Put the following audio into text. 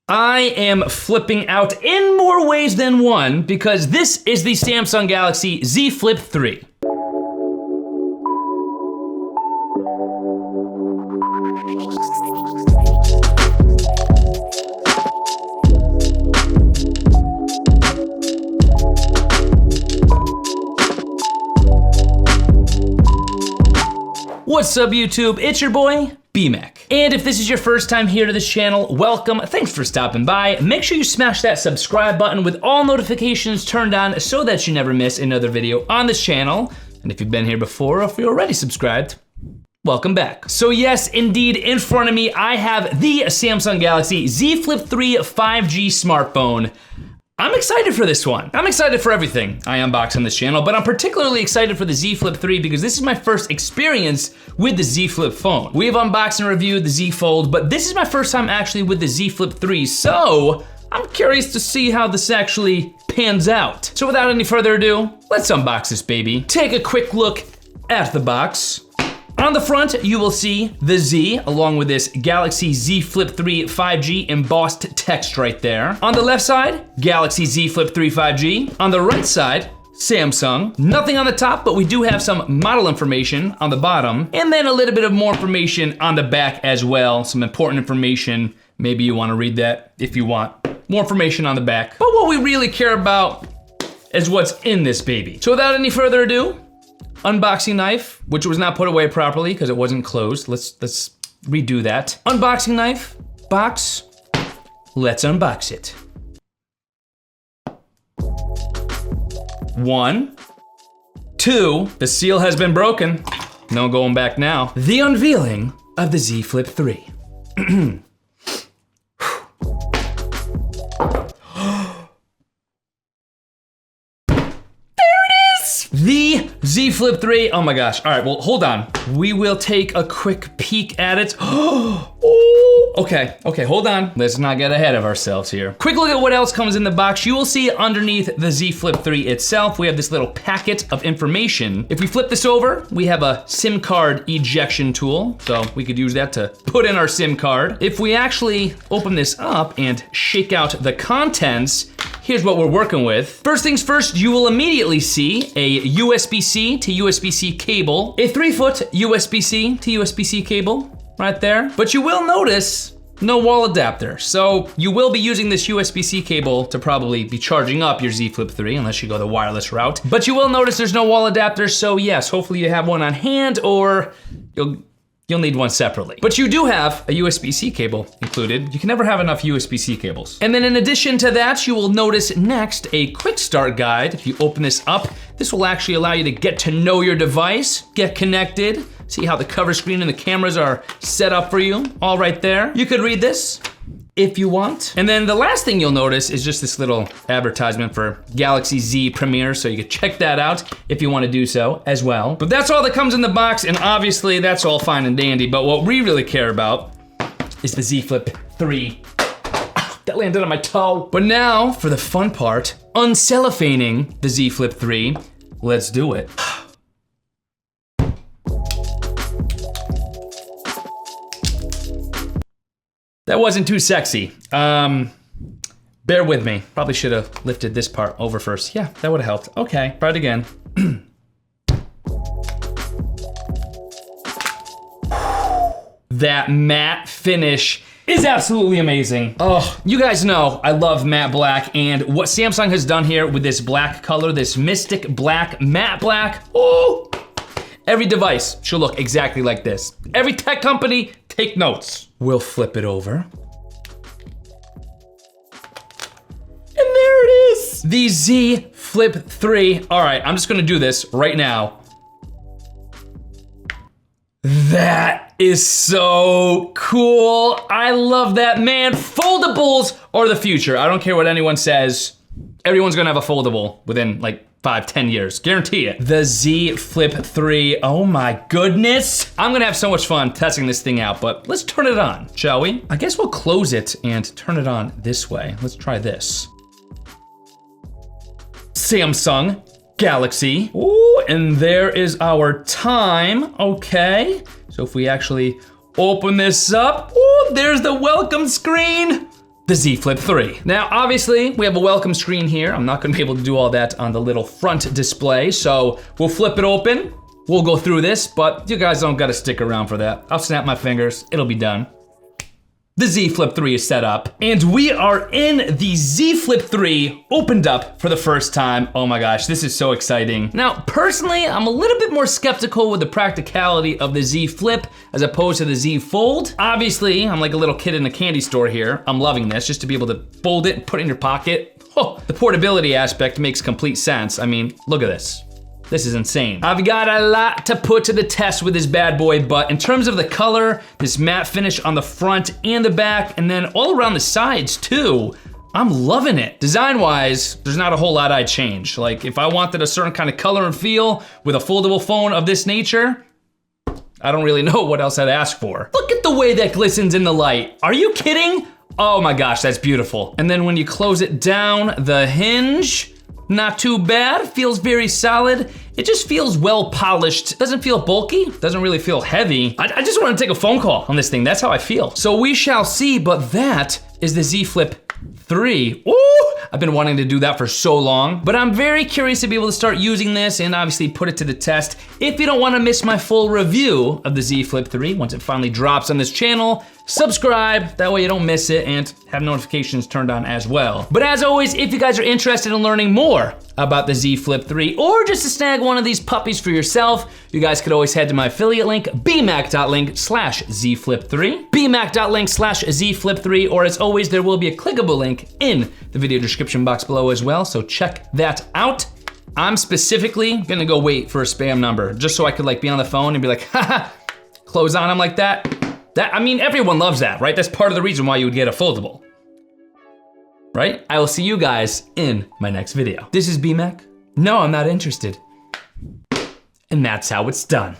I am flipping out in more ways than one because this is the Samsung Galaxy Z Flip3. What's up YouTube? It's your boy, BMAC. And if this is your first time here to this channel, welcome, thanks for stopping by. Make sure you smash that subscribe button with all notifications turned on so that you never miss another video on this channel. And if you've been here before, or if you're already subscribed, welcome back. So yes, indeed, in front of me, I have the Samsung Galaxy Z Flip3 5G smartphone. I'm excited for this one. I'm excited for everything I unbox on this channel, but I'm particularly excited for the Z Flip3 because this is my first experience with the Z Flip phone. We have unboxed and reviewed the Z Fold, but this is my first time actually with the Z Flip3, so I'm curious to see how this actually pans out. So without any further ado, let's unbox this baby. Take a quick look at the box. On the front, you will see the Z, along with this Galaxy Z Flip3 5G embossed text right there. On the left side, Galaxy Z Flip3 5G. On the right side, Samsung. Nothing on the top, but we do have some model information on the bottom, and then a little bit of more information on the back as well. Some important information. Maybe you want to read that if you want. More information on the back. But what we really care about is what's in this baby. So without any further ado, unboxing knife, which was not put away properly because it wasn't closed. Let's redo that. Unboxing knife, box, let's unbox it. 1, 2, the seal has been broken. No going back now. The unveiling of the Z Flip3. The Z Flip3, oh my gosh. All right, well, hold on. We will take a quick peek at it. Okay, hold on. Let's not get ahead of ourselves here. Quick look at what else comes in the box. You will see underneath the Z Flip3 itself, we have this little packet of information. If we flip this over, we have a SIM card ejection tool. So we could use that to put in our SIM card. If we actually open this up and shake out the contents, here's what we're working with. First things first, you will immediately see a USB-C to USB-C cable, a 3-foot USB-C to USB-C cable right there. But you will notice no wall adapter. So you will be using this USB-C cable to probably be charging up your Z Flip3 unless you go the wireless route. But you will notice there's no wall adapter. So yes, hopefully you have one on hand or you'll need one separately. But you do have a USB-C cable included. You can never have enough USB-C cables. And then in addition to that, you will notice next a quick start guide. If you open this up, this will actually allow you to get to know your device, get connected, see how the cover screen and the cameras are set up for you, all right there. You could read this if you want. And then the last thing you'll notice is just this little advertisement for Galaxy Z Premiere, so you can check that out if you want to do so as well. But that's all that comes in the box, and obviously that's all fine and dandy, but what we really care about is the Z Flip3. That landed on my toe. But now, for the fun part, uncellophaning the Z Flip3. Let's do it. That wasn't too sexy. Bear with me. Probably should have lifted this part over first. Yeah, that would have helped. Okay, try it again. That matte finish is absolutely amazing. Oh, you guys know I love matte black, and what Samsung has done here with this black color, this mystic black, matte black, oh! Every device should look exactly like this. Every tech company, take notes. We'll flip it over. And there it is. The Z Flip3. All right, I'm just gonna do this right now. That is so cool. I love that, man. Foldables are the future. I don't care what anyone says. Everyone's gonna have a foldable within like 5-10 years, guarantee it. The Z Flip3, oh my goodness. I'm gonna have so much fun testing this thing out, but let's turn it on, shall we? I guess we'll close it and turn it on this way. Let's try this. Samsung Galaxy. Ooh, and there is our time, okay. So if we actually open this up, ooh, there's the welcome screen. the Z Flip 3. Now, obviously, we have a welcome screen here. I'm not gonna be able to do all that on the little front display, so we'll flip it open. We'll go through this, but you guys don't gotta stick around for that. I'll snap my fingers, it'll be done. The Z Flip 3 is set up, and we are in the Z Flip 3 opened up for the first time. Oh my gosh, this is so exciting. Now, personally, I'm a little bit more skeptical with the practicality of the Z Flip as opposed to the Z Fold. Obviously, I'm like a little kid in a candy store here. I'm loving this, just to be able to fold it and put it in your pocket. Oh, the portability aspect makes complete sense. I mean, look at this. This is insane. I've got a lot to put to the test with this bad boy, but in terms of the color, this matte finish on the front and the back, and then all around the sides too, I'm loving it. Design-wise, there's not a whole lot I'd change. Like, if I wanted a certain kind of color and feel with a foldable phone of this nature, I don't really know what else I'd ask for. Look at the way that glistens in the light. Are you kidding? Oh my gosh, that's beautiful. And then when you close it down, the hinge, not too bad, feels very solid. It just feels well polished. Doesn't feel bulky, doesn't really feel heavy. I just wanna take a phone call on this thing, that's how I feel. So we shall see, but that is the Z Flip 3. Ooh, I've been wanting to do that for so long, but I'm very curious to be able to start using this and obviously put it to the test. If you don't wanna miss my full review of the Z Flip 3, once it finally drops on this channel, subscribe, that way you don't miss it, and have notifications turned on as well. But as always, if you guys are interested in learning more about the Z Flip 3, or just to snag one of these puppies for yourself, you guys could always head to my affiliate link, bmac.link/Z Flip3, bmac.link/Z Flip3, or as always, there will be a clickable link in the video description box below as well, so check that out. I'm specifically gonna go wait for a spam number, just so I could like be on the phone and be like, haha, close on them like that. I mean, everyone loves that, right? That's part of the reason why you would get a foldable, right? I will see you guys in my next video. This is BMAC. No, I'm not interested. And that's how it's done.